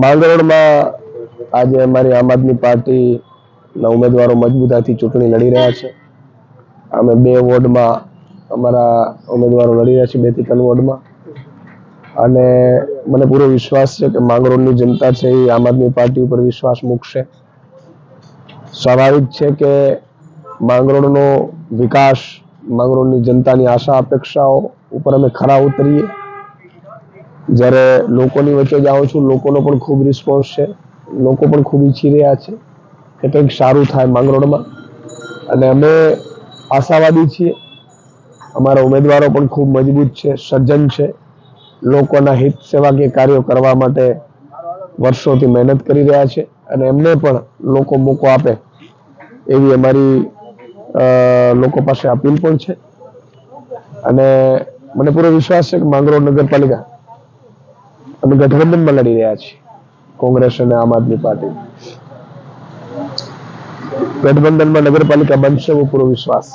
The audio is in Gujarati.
માંગરોળમાં આજે અમારી આમ આદમી પાર્ટીના ઉમેદવારો મજબૂતાઈથી ચૂંટણી લડી રહ્યા છે. અમે 2 વોર્ડમાં અમારા ઉમેદવારો લડી રહ્યા છે, 2 થી 3 વોર્ડમાં, અને મને પૂરો વિશ્વાસ છે કે માંગરોળની જનતા છે એ આમ આદમી પાર્ટી ઉપર વિશ્વાસ મૂકશે. સ્વાભાવિક છે કે માંગરોળનો વિકાસ, માંગરોળની જનતાની આશા અપેક્ષાઓ ઉપર અમે ખરા ઉતરીએ. જ્યારે લોકોની વચ્ચે જાઉં છું, લોકોનો પણ ખૂબ રિસ્પોન્સ છે. લોકો પણ ખૂબ ઈચ્છી રહ્યા છે કે કંઈક સારું થાય માંગરોળમાં, અને અમે આશાવાદી છીએ. અમારા ઉમેદવારો પણ ખૂબ મજબૂત છે, સજ્જન છે, લોકોના હિત સેવાકીય કાર્યો કરવા માટે વર્ષોથી મહેનત કરી રહ્યા છે, અને એમને પણ લોકો મોકો આપે એવી અમારી લોકો પાસે અપીલ પણ છે. અને મને પૂરો વિશ્વાસ છે કે માંગરોળ નગરપાલિકા અમે ગઠબંધનમાં લડી રહ્યા છીએ, કોંગ્રેસ અને આમ આદમી પાર્ટી. ગઠબંધનમાં નગરપાલિકા બનશે એવો પૂરો વિશ્વાસ.